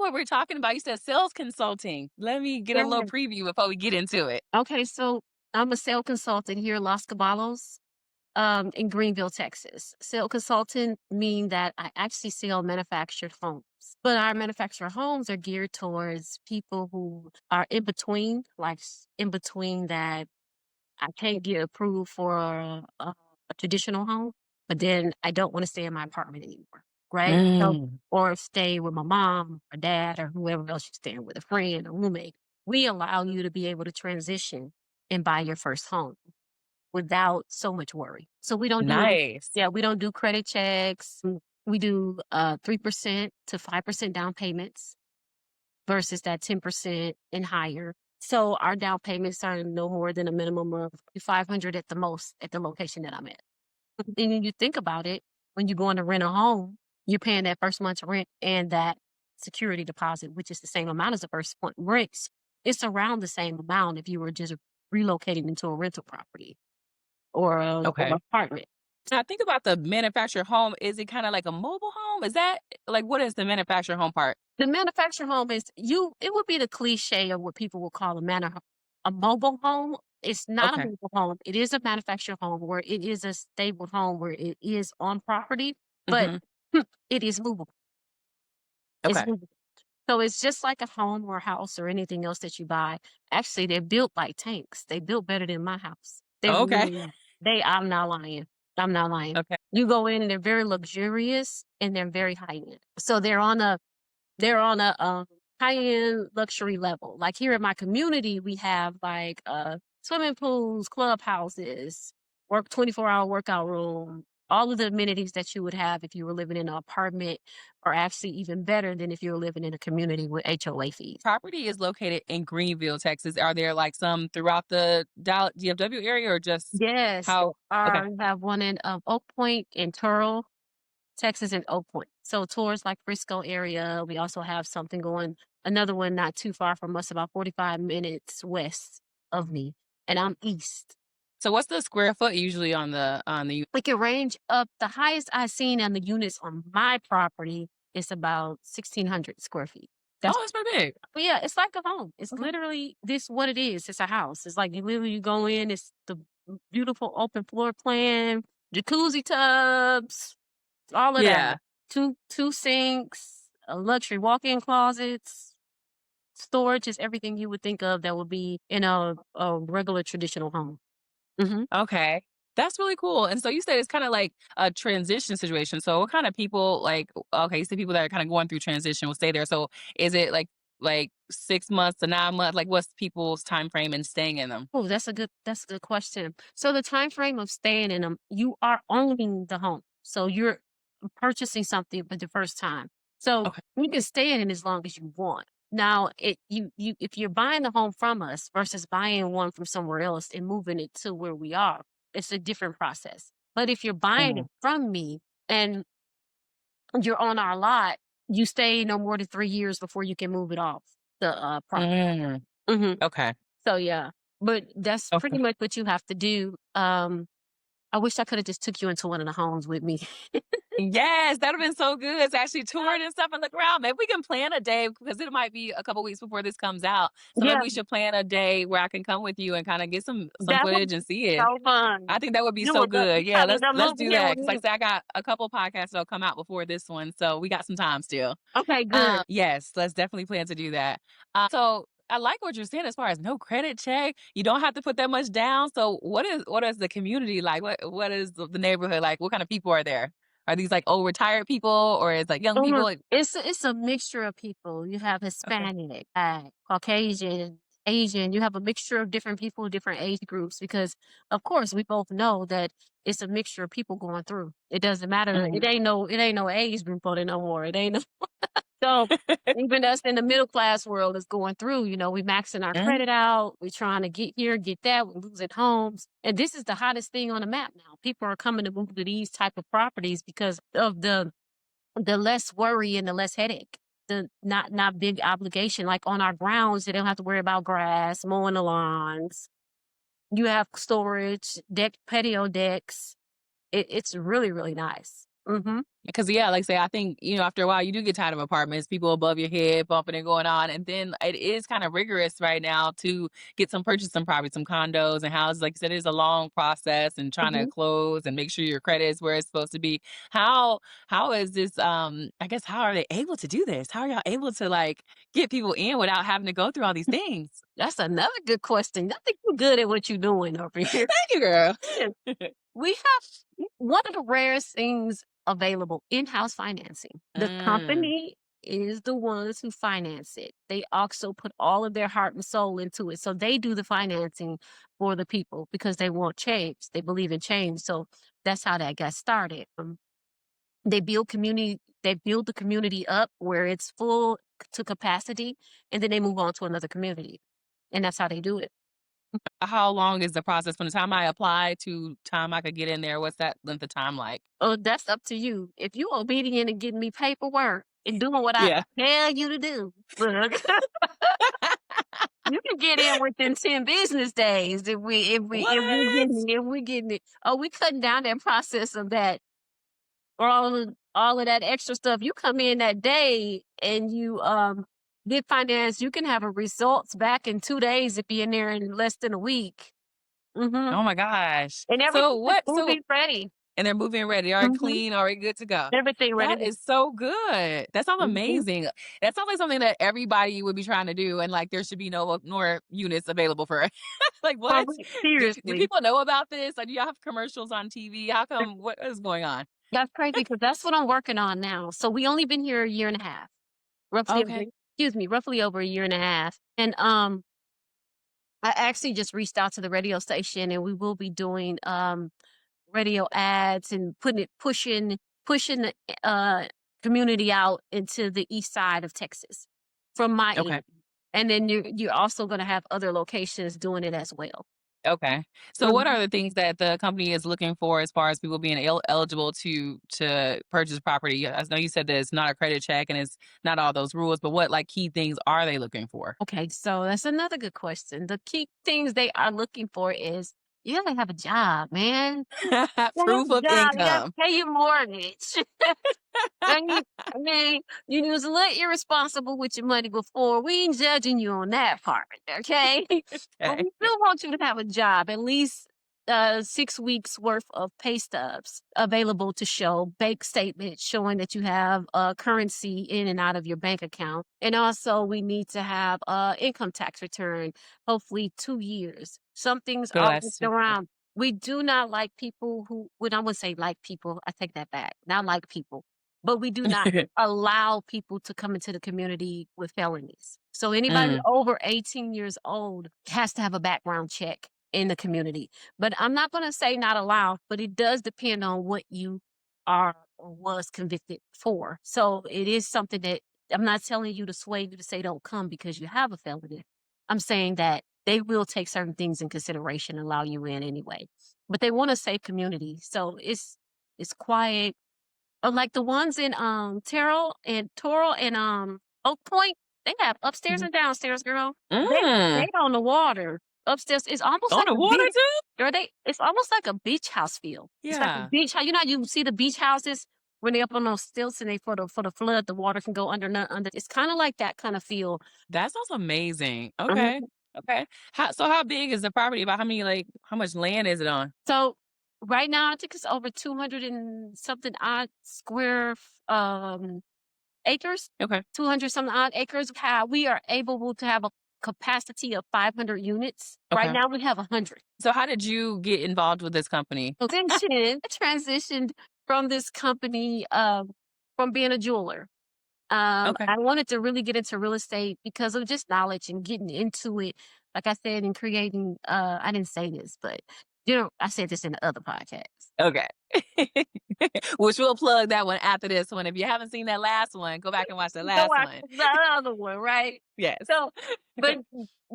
what we're talking about. You said sales consulting. Let me get a little Yeah. preview before we get into it. Okay, so I'm a sales consultant here in Los Caballos, in Greenville, Texas. Sale consultant mean that I actually sell manufactured homes. But our manufactured homes are geared towards people who are in between, like in between that I can't get approved for a traditional home, but then I don't want to stay in my apartment anymore, right? So, Mm. or stay with my mom or dad or whoever else you're staying with, a friend, a roommate. We allow you to be able to transition and buy your first home without so much worry. So we don't do any, Nice. yeah, we don't do credit checks. We do 3% to 5% down payments versus that 10% and higher. So our down payments are no more than a minimum of 500 at the most at the location that I'm at. And when you think about it, when you're going to rent a home, you're paying that first month's rent and that security deposit, which is the same amount as the first month rents. It's around the same amount if you were just relocating into a rental property or Okay. apartment. Now think about the manufactured home. Is it kind of like a mobile home? Is that like what is the manufactured home part? The manufactured home is it would be the cliche of what people would call a mobile home. It's not a Okay. mobile home. It is a manufactured home where it is a stable home where it is on property, but Hmm. it is movable. It's Okay. movable. So it's just like a home or house or anything else that you buy. Actually, they're built like tanks. They built better than my house. They Okay. really are. I'm not lying. I'm not lying. Okay. You go in and they're very luxurious and they're very high end. So they're on a high-end luxury level. Like here in my community, we have like swimming pools, clubhouses, 24-hour workout room, all of the amenities that you would have if you were living in an apartment are actually even better than if you were living in a community with HOA fees. Property is located in Greenville, Texas. Are there like some throughout the Dallas DFW area or just Yes, there how? Okay. are. We have one in Oak Point and Turl, Texas and Oak Point. So towards like Frisco area, we also have something going, another one not too far from us, about 45 minutes west of me. And I'm east. So what's the square foot usually on the It can range up. The highest I've seen on the units on my property is about 1,600 square feet. That's Oh, it's pretty big. but yeah, it's like a home. It's Okay. literally this what it is. It's a house. It's like you go in, it's the beautiful open floor plan, jacuzzi tubs, all of that. Yeah. Two sinks, a luxury walk-in closets, storage is everything you would think of that would be in a regular traditional home. Hmm. Okay. That's really cool. And so you said it's kind of like a transition situation. So what kind of people like okay, you said people that are kind of going through transition will stay there. So is it like 6 months to 9 months? Like what's people's time frame in staying in them? Oh, that's a good question. So the time frame of staying in them, you are owning the home. So you're purchasing something for the first time. So Okay. you can stay in it as long as you want. Now, you if you're buying the home from us versus buying one from somewhere else and moving it to where we are, it's a different process. But if you're buying it Mm. from me and you're on our lot, you stay no more than 3 years before you can move it off the property. Mm. Okay. So yeah, but that's Okay. pretty much what you have to do. I wish I could have just took you into one of the homes with me. Yes, that'd have been so good to actually tour it and stuff and look around. Maybe we can plan a day because it might be a couple weeks before this comes out. So maybe Yeah, we should plan a day where I can come with you and kind of get some that would footage be and see it. so fun. I think that would be You so would love. good. You Yeah, probably let's gonna let's move do here that with because like me. I said, I got a couple podcasts that'll come out before this one, so we got some time still. Okay, good. Yes, let's definitely plan to do that. So I like what you're saying as far as no credit check. You don't have to put that much down. So what is the community like? What is the neighborhood like? What kind of people are there? Are these like old retired people or is like young people? Mhm. Like, It's a mixture of people. You have okay. Hispanic, Caucasian, Asian. You have a mixture of different people, different age groups. Because of course, we both know that it's a mixture of people going through. It doesn't matter. Mhm. It ain't no age group on it no more. It ain't no. So even us in the middle class world is going through, we maxing our Mhm. credit out. We're trying to get here, get that. We're losing homes. And this is the hottest thing on the map now. People are coming to move to these type of properties because of the less worry and the less headache. The not big obligation. Like on our grounds, they don't have to worry about grass, mowing the lawns. You have storage, patio decks. It's really, really nice. Hmm. Because yeah, like I say, I think, after a while you do get tired of apartments, people above your head bumping and going on. And then it is kind of rigorous right now to get purchase some property, some condos and houses. Like you said, it is a long process and trying to Mhm. close and make sure your credit is where it's supposed to be. How how is this I guess how are they able to do this? How are y'all able to like get people in without having to go through all these things? That's another good question. I think you're good at what you're doing over here. Thank you, girl. Yeah. We have one of the rarest things available, in-house financing. The Mm. company is the ones who finance it. They also put all of their heart and soul into it. So they do the financing for the people because they want change. They believe in change. So that's how that got started. They build the community up where it's full to capacity, and then they move on to another community. And that's how they do it. How long is the process from the time I apply to time I could get in there? What's that length of time like? Oh, that's up to you. If you obedient and getting me paperwork and doing what I Yeah. tell you to do, look, you can get in within 10 business days What? if we getting it. Oh, we cutting down that process of that or all of that extra stuff. You come in that day and you get finance, you can have a results back in 2 days if you're in there in less than a week. Hmm. Oh my gosh. And So everything is what so moving ready. and they're moving ready, already Hmm. clean, already good to go. Everything ready That to. is so good. That sounds Mhm. amazing. That sounds like something that everybody would be trying to do, and like there should be no more units available for it. Like what? Do Seriously. people know about this? Like do y'all have commercials on TV? How come what is going on? That's crazy because that's what I'm working on now. So we only been here a year and a half, Okay. roughly over a year and a half. And I actually just reached out to the radio station, and we will be doing radio ads and pushing the community out into the east side of Texas from my Okay. end. And then you're also going to have other locations doing it as well. Okay. So what are Mhm. the things that the company is looking for as far as people being eligible to purchase property? I know you said that it's not a credit check and it's not all those rules, but what like key things are they looking for? Okay, so that's another good question. The key things they are looking for is you gotta have a job, man. You have Proof a of job. You gotta income. pay your mortgage. I mean, you was a little irresponsible with your money before. We ain't judging you on that part, okay? But Okay. we still want you to have a job, at least 6 weeks worth of pay stubs available to show, bank statements showing that you have currency in and out of your bank account. And also we need to have income tax return, hopefully 2 years. Some things So are that's worked super. around. We do not like people who, when I would say like people, I take that back. Not like people, but we do not allow people to come into the community with felonies. So anybody Mm, over 18 years old has to have a background check in the community. But I'm not going to say not allowed, but it does depend on what you are or was convicted for. So it is something that I'm not telling you to sway you to say don't come because you have a felony. I'm saying that they will take certain things in consideration and allow you in anyway. But they want a safe community. So it's quiet, like the ones in Toral and Oak Point, they have upstairs mhm. and downstairs, girl. They Mm. on the water. Upstairs, it's almost On like the a water beach. too? Girl, it's almost like a beach house feel. It's like a Yeah. beach house. You know, how you see the beach houses when they up on those stilts and they for the flood, the water can go under. It's kind of like that kind of feel. That sounds amazing. Mhm. Okay. Okay. How big is the property? About how many like how much land is it on? So right now, I think it's over 200 and something odd square acres, Okay. 200 some odd acres. How we are able to have a capacity of 500 units. Right Okay. now we have 100. So how did you get involved with this company? So then I transitioned from this company, from being a jeweler. Okay. I wanted to really get into real estate because of just knowledge and getting into it. Like I said, and creating, I didn't say this, but I said this in the other podcast. Okay. Which we'll plug that one after this one. If you haven't seen that last one, go back and watch the Go last watch one. the other one, right? Yes. So, but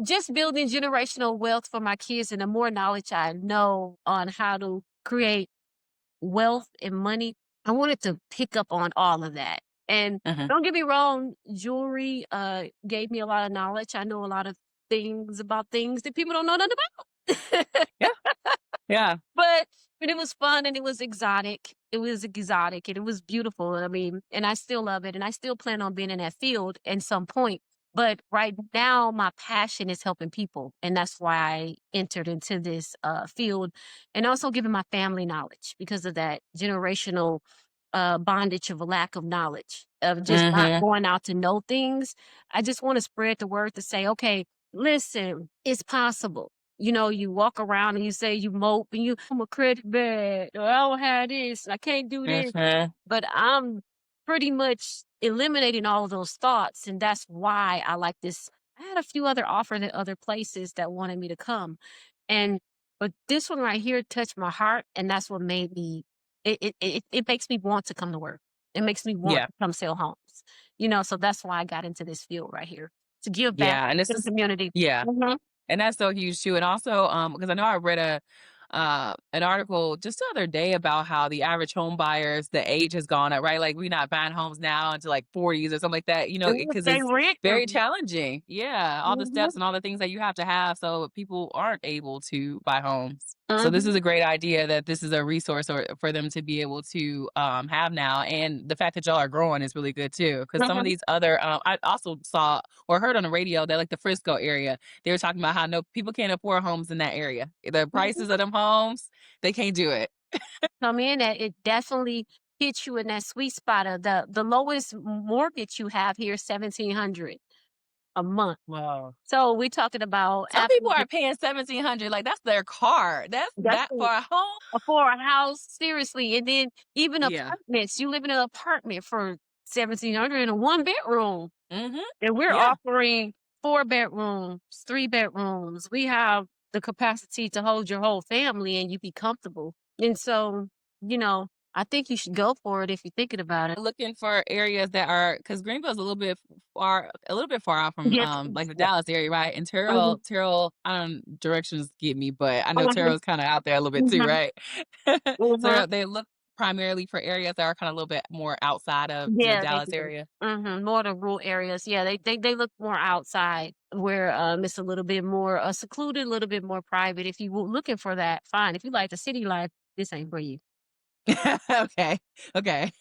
just building generational wealth for my kids, and the more knowledge I know on how to create wealth and money, I wanted to pick up on all of that. And Mhm. don't get me wrong, jewelry gave me a lot of knowledge. I know a lot of things about things that people don't know nothing about. Yeah. Yeah. But But it was fun and it was exotic. It was exotic and it was beautiful. I mean, and I still love it. And I still plan on being in that field at some point. But right now, my passion is helping people. And that's why I entered into this field and also giving my family knowledge because of that generational bondage of a lack of knowledge, of just not Mhm. going out to know things. I just want to spread the word to say, okay, listen, it's possible. You know, you walk around and you say you mope and I'm a credit bad or I don't have this, I can't do this. Mhm. But I'm pretty much eliminating all of those thoughts. And that's why I like this. I had a few other offers at other places that wanted me to come. And but this one right here touched my heart. And that's what made me it makes me want to come to work. It makes me want Yeah. to come sell homes. You know, so that's why I got into this field right here to give back Yeah, and this to the is community. yeah. Mhm. And that's so huge too. And also, because I know I read an article just the other day about how the average home buyers, the age has gone up, right? Like we're not buying homes now until like 40s or something like that, you know, And because they it's rent very them. challenging. Yeah, all the Mhm, steps and all the things that you have to have, so people aren't able to buy homes. So this mhm, is a great idea that this is a resource or for them to be able to have now, and the fact that y'all are growing is really good too. Because some of mhm, these other, I also saw or heard on the radio that like the Frisco area, they were talking about how no people can't afford homes in that area. The mhm. prices of them homes, they can't do it. Come in at it definitely hits you in that sweet spot of the lowest mortgage you have here is 1,700 a month. Wow. So we're talking about Some after people are paying 1,700, like that's their car. That's that's that for a home. for a house, seriously, and then even Yeah. apartments, you live in an apartment for 1,700 in a one-bedroom, Mhm. and we're Yeah. offering 4 bedrooms, 3 bedrooms. We have the capacity to hold your whole family and you be comfortable. And so, you know, I think you should go for it if you're thinking about it. Looking for areas that are because Greenville's a little bit far out from Yes, like the yeah. Dallas area, right? And Mhm, Terrell, directions get me, but I know mhm, Terrell's kind of out there a little bit too, mhm, right? mhm. So they look primarily for areas that are kind of a little bit more outside of the Yeah, they Dallas do. area. Mhm, more the rural areas. Yeah, they look more outside where, it's a little bit more, secluded, a little bit more private. If you were looking for that, fine. If you like the city life, this ain't for you. Okay. Okay.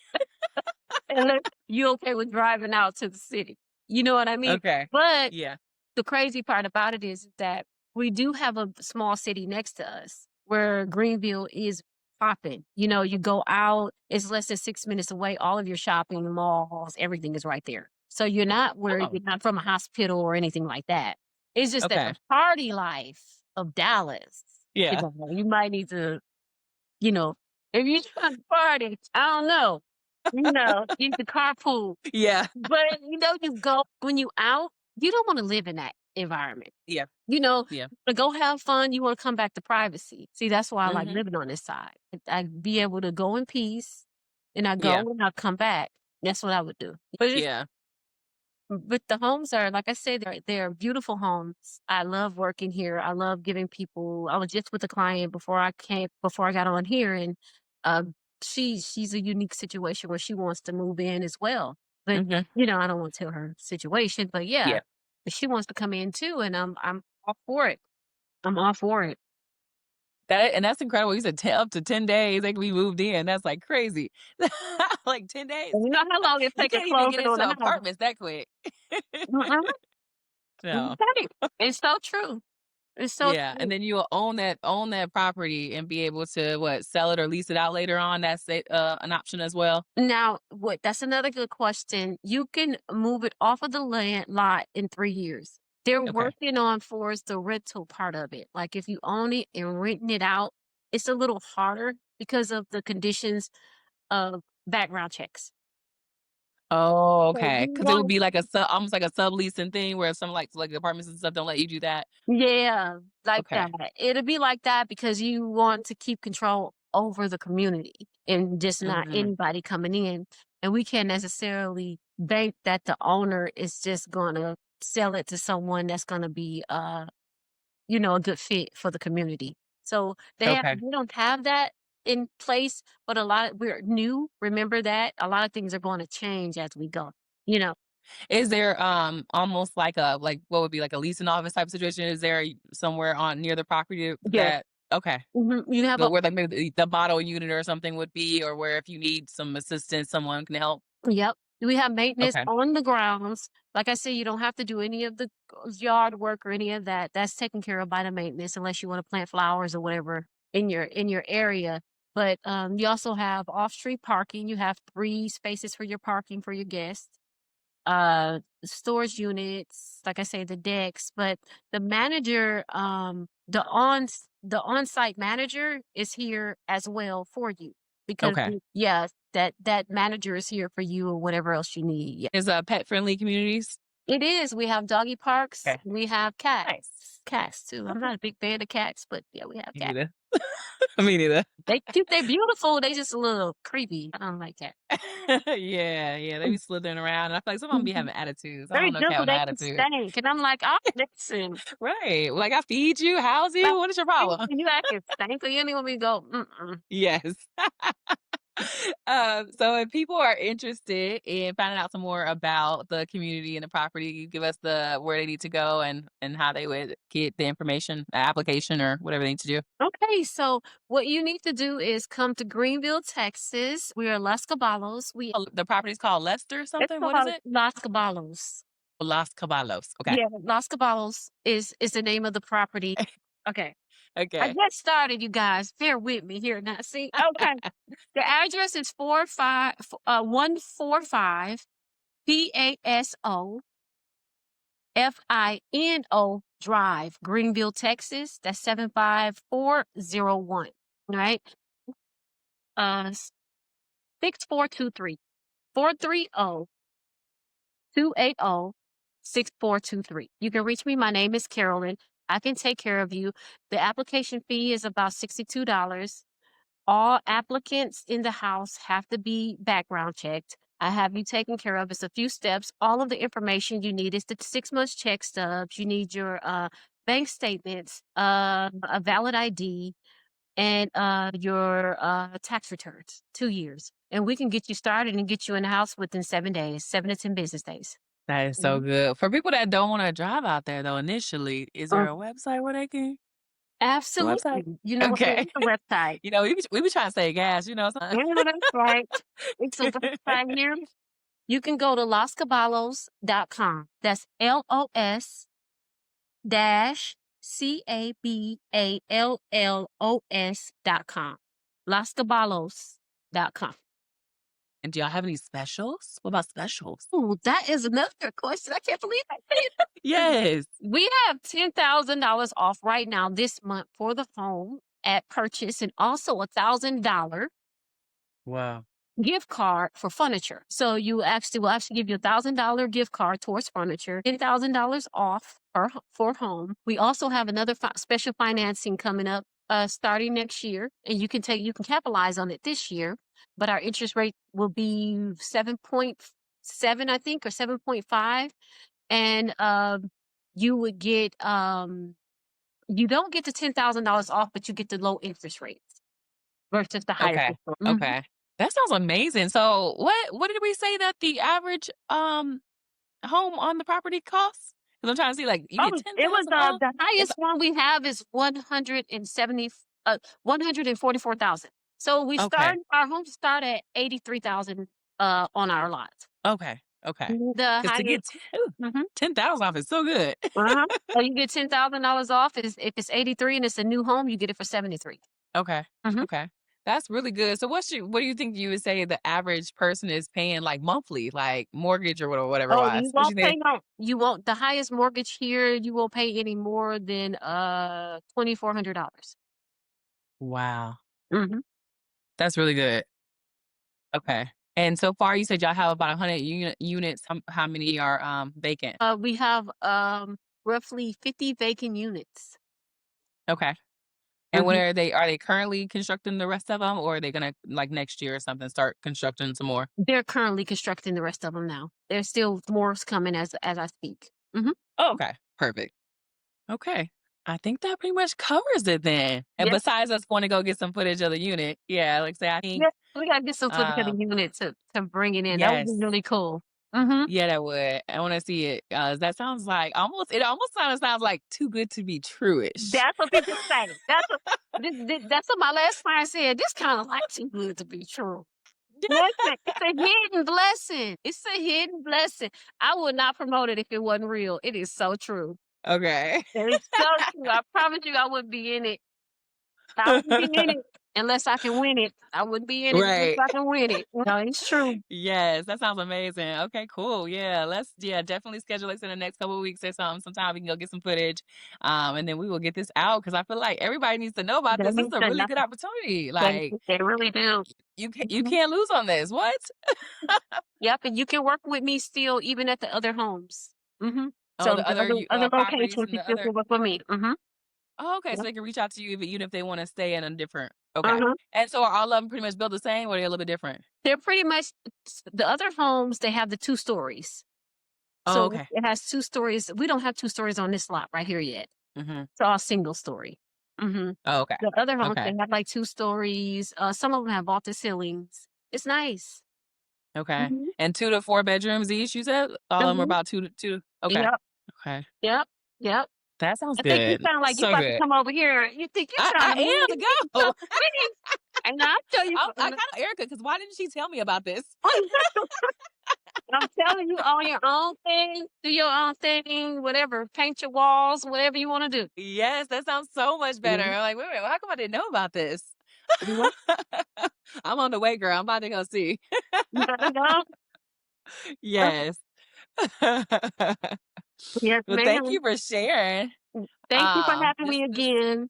Unless you okay with driving out to the city. You know what I mean? Okay. But Yeah. the crazy part about it is that we do have a small city next to us where Greenville is popping. You know, you go out, it's less than 6 minutes away. All of your shopping malls, everything is right there. So you're not worried, Oh, you're not from a hospital or anything like that. It's just that okay. the party life of Dallas, Yeah. you might need to, you know, if you're trying to party, I don't know. Use the carpool. Yeah. But, you go when you out, you don't wanna live in that environment. Yeah. You know, Yeah. to go have fun, you wanna come back to privacy. See, that's why I like Mhm. living on this side. I be able to go in peace, and I Yeah. go and I come back. That's what I would do. Yeah. But the homes are, like I said, they're beautiful homes. I love working here. I love giving people. I was just with a client before I got on here, and um, she's a unique situation where she wants to move in as well. But Mhm. I don't want to tell her situation. But yeah, Yeah. but she wants to come in too, and I'm all for it. I'm all for it. That's incredible. You said up to 10 days they can be moved in. That's like crazy. Like 10 days. And you know how long it You take to can't even close get it on into the house? apartments that quick. Mm-mm. No. Right. It's so true. It's so Yeah, and true. then you'll own that property and be able to what, sell it or lease it out later on. That's an option as well. Now, what that's another good question. You can move it off of the land lot in 3 years. They're Okay. working on for is the rental part of it. Like if you own it and renting it out, it's a little harder because of the conditions of background checks. Oh, So okay. you Because it would want be like a almost like a subleasing thing where if some like apartments and stuff don't let you do that. Yeah, like Okay. that. It'll be like that because you want to keep control over the community and just not Mhm. anybody coming in. And we can't necessarily bank that the owner is just gonna sell it to someone that's gonna be a good fit for the community. So Okay. we don't have that in place, but we're new. Remember that a lot of things are going to change as we go. You know. Is there, almost like a like, what would be like a leasing office type situation? Is there somewhere on near the property Yes. that Okay. You have a Where like maybe the model unit or something would be, or where if you need some assistance, someone can help? Yep. We have maintenance Okay. on the grounds. Like I said, you don't have to do any of the yard work or any of that. That's taken care of by the maintenance unless you want to plant flowers or whatever in your area. But you also have off-street parking. You have 3 spaces for your parking for your guests. Storage units, like I say, the decks, but the manager, the on-site manager is here as well for you because Okay. yeah, that manager is here for you or whatever else you need. Yeah. Is pet friendly communities? It is. We have doggy parks. Okay. We have cats. Nice. Cats too. I'm Okay. not a big fan of cats, but yeah, we have Me cats. neither. Me neither. They cute. They're beautiful. They just a little creepy. I don't like cats. Yeah, yeah, they be slithering around, and I feel like some of them be Mhm. having attitudes. I Very don't know cat gentle. with no They can attitude. stink, and I'm like, oh, listen. Right. Like, I feed you, house Like, you, what is your "Hey, problem? you acting stanky." You don't want me to go, "Mm-mm." Yes. So if people are interested in finding out some more about the community and the property, you give us where they need to go and how they would get the information, the application or whatever they need to do. Okay, so what you need to do is come to Greenville, Texas. We are Las Caballos. Oh, the property's called Lester It's something? What is called it? Las Caballos. Los Caballos. Okay. Yeah, Las Caballos is the name of the property. Okay. I Okay. just started, you guys. Bear with me here now. See, okay. The address is 145 Fino Drive, Greenville, Texas. That's 75401. All right. 6423 430 280 6423. You can reach me. My name is Carolyn. I can take care of you. The application fee is about $62. All applicants in the house have to be background checked. I have you taken care of. It's a few steps. All of the information you need is the 6 months check stubs. You need your bank statements, a valid ID, and your tax returns, 2 years. And we can get you started and get you in the house within 7 days, 7 to 10 business days. That is so Mhm. good. For people that don't wanna drive out there though initially, is there Um, a website where they can the website? Absolutely. You know what? Okay. It's a website. You know, we be trying to save gas, you know, so You know that's right. It's a website here. You can go to loscaballos.com. That's LOS dash CABALLOS.com. Loscaballos.com. And do y'all have any specials? What about specials? Ooh, that is another question. I can't believe I said it. Yes. We have $10,000 off right now this month for the home at purchase and also $1,000 Wow. gift card for furniture. So you actually will actually give you $1,000 gift card towards furniture, $10,000 off for home. We also have another special financing coming up starting next year, and you can capitalize on it this year, but our interest rate will be 7.7, I think, or 7.5, and you would get you don't get the $10,000 off, but you get the low interest rates versus the higher. Okay. Okay. That sounds amazing. So what did we say that the average home on the property costs? Because I'm trying to see like you Oh, get it was 10,000 off. the It's highest one we have is 144,000. So okay. our homes start at 83,000 on our lots. Okay. Okay. The Because to highest. get Mhm. 10,000 off is so good. Uh-huh. So you get $10,000 off is if it's 83 and it's a new home, you get it for 73. Okay. Mhm. Okay. That's really good. So what do you think you would say the average person is paying like monthly, like mortgage or whatever Oh, wise? you What won't you pay think? no you won't the highest mortgage here, you won't pay any more than $2,400. Wow. Mhm. That's really good. Okay. And so far you said y'all have about 100 units. How many are vacant? We have roughly 50 vacant units. Okay. And when Mhm. are they currently constructing the rest of them, or are they gonna like next year or something start constructing some more? They're currently constructing the rest of them now. There's still more coming as I speak. Mhm. Oh, okay. Perfect. Okay. I think that pretty much covers it then. And Yeah. besides us going to go get some footage of the unit, yeah, like say I think Yeah. We gotta get some footage of the um unit to bring it in. That would be yes. really cool. Mhm. Yeah, that would. I wanna see it. That sounds like it almost sounds like too good to be true-ish. That's what people say. That's what my last client said. This kind of like too good to be true. Listen, it's a hidden blessing. It's a hidden blessing. I would not promote it if it wasn't real. It is so true. Okay. It is so true. I promise you, I wouldn't be in it. I wouldn't be in it unless I can win it. I wouldn't be in it unless Right. I can win it. No, it's true. Yes, that sounds amazing. Okay, cool. Yeah, let's definitely schedule this in the next couple of weeks or something. Sometime we can go get some footage. And then we will get this out because I feel like everybody needs to know about That this. This is means a that really good nothing. opportunity. Like They really do. you Mhm. can't lose on this. What? Yep, and you can work with me still even at the other homes. Mhm. Oh, So the the other other properties locations, and you the still other. can work with me. Mhm. Oh, okay, so Yep. they can reach out to you even if they want to stay in a different. Okay, Uh-huh. and so are all of them pretty much built the same, or are they a little bit different? They're pretty much the other homes, they have the 2 stories. Oh, So okay. it has 2 stories. We don't have 2 stories on this lot right here yet. Mm-hmm. It's all single story. Mhm. Oh, okay. The other homes, they Okay. have, like, 2 stories. Some of them have vaulted ceilings. It's nice. Okay. Mhm. And 2 to 4 bedrooms each, you said? All of them are Mhm. about 2 to okay. Yep. Okay. Yep. Yep. That sounds I think you good. sound like you So about to good. come over here. You think you're trying I to move. am You to need to go. come with me. And I'll tell you. I kinda Erica, because why didn't she tell me about this? I'm telling you, own your own thing, do your own thing, whatever. Paint your walls, whatever you want to do. Yes, that sounds so much better. Mhm. I'm like, "Wait a minute, how come I didn't know about this?" Yep. I'm on the way, girl. I'm about to go see. You better go. Yes. Yes, Well, thank ma'am. you for sharing. Thank you for having This me this again.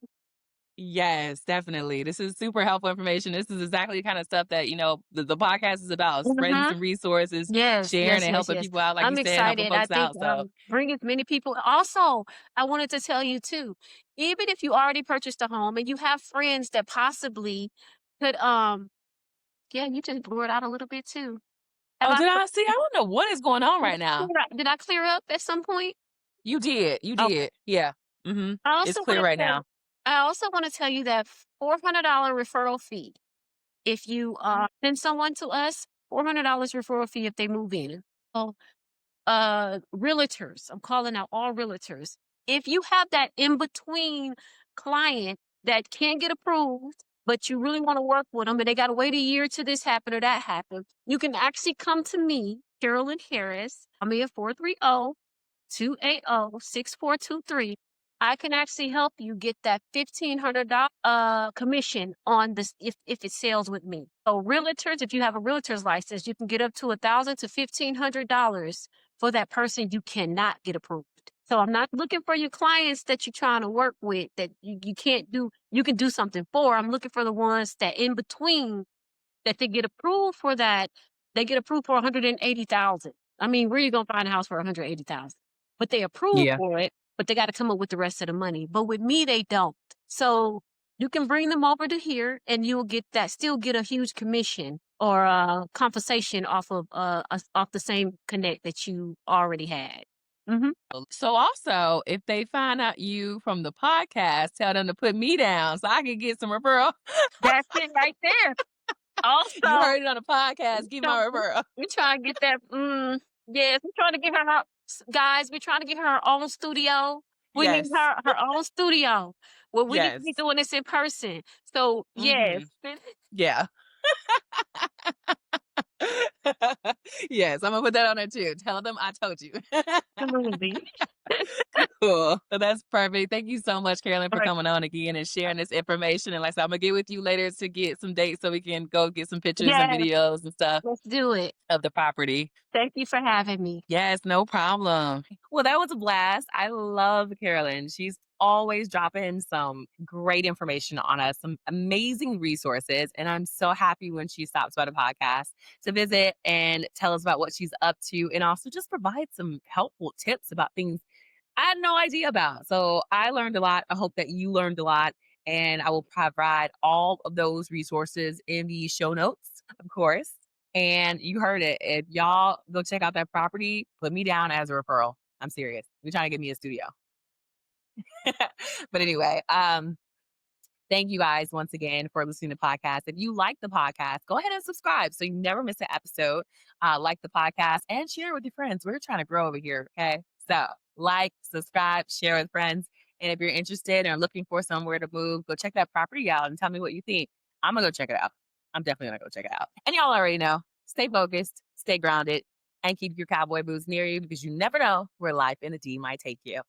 Yes, definitely. This is super helpful information. This is exactly the kind of stuff that, the podcast is about, spreading Mhm. some resources, Yes, sharing yes, and yes, helping yes. people out, like you I'm said, helping excited. I folks think out. So, bring as many people. Also, I wanted to tell you too, even if you already purchased a home and you have friends that possibly could, yeah, you just blew it out a little bit too. Have oh, I, did I see? I don't know what is going on right now. did I clear up at some point? You did. You Okay. did. Yeah. I It's also clear want to right tell now. I also want to tell you that $400 referral fee. If you send someone to us, $400 referral fee if they move in. So, realtors, I'm calling out all realtors. If you have that in between client that can't get approved, but you really want to work with them and they got to wait a year to this happen or that happen, you can actually come to me, Carolyn Harris. I'm here 430-280-6423. I can actually help you get that $1,500 commission on this if it sells with me. So realtors, if you have a realtor's license, you can get up to $1,000 to $1,500 for that person you cannot get approved. So I'm not looking for your clients that you're trying to work with that you can't do, you can do something for. I'm looking for the ones that in between that they get approved for that. They get approved for 180,000. I mean, where you gonna find a house for 180,000? But they approve Yeah. for it, but they got to come up with the rest of the money. But with me, they don't. So you can bring them over to here, and you'll get that. Still get a huge commission or compensation off of off the same connect that you already had. Hmm. So also, if they find out you from the podcast, tell them to put me down so I can get some referral. That's it right there. You Also, heard it on the podcast. Give so my referral. we trying to get that. Yes, we're trying to get her guys. We're trying to get her own studio. We need Yes. her own studio. Well, we need to Yes. be doing this in person. So yes, Hmm. Yeah. Yes, I'm gonna put that on there too. Tell them I told you. absolutely. Cool. So that's perfect. Thank you so much, Carolyn, All for right. coming on again and sharing this information. And like I said, I'm gonna get with you later to get some dates so we can go get some pictures and Yes, videos and stuff let's do it. of the property. Thank you for having me. Yes, no problem. Well, that was a blast. I love Carolyn. She's always dropping some great information on us, some amazing resources. And I'm so happy when she stops by the podcast to visit and tell us about what she's up to and also just provide some helpful tips about things I had no idea about. So I learned a lot. I hope that you learned a lot. And I will provide all of those resources in the show notes, of course. And you heard it. If y'all go check out that property, put me down as a referral. I'm serious. We're trying to get me a studio. But anyway, Thank you guys once again for listening to the podcast. If you like the podcast, go ahead and subscribe so you never miss an episode. Like the podcast and share with your friends. We're trying to grow over here. Okay. So like, subscribe, share with friends. And if you're interested or looking for somewhere to move, go check that property out and tell me what you think. I'm going to go check it out. I'm definitely going to go check it out. And y'all already know, stay focused, stay grounded, and keep your cowboy boots near you because you never know where life in the D might take you.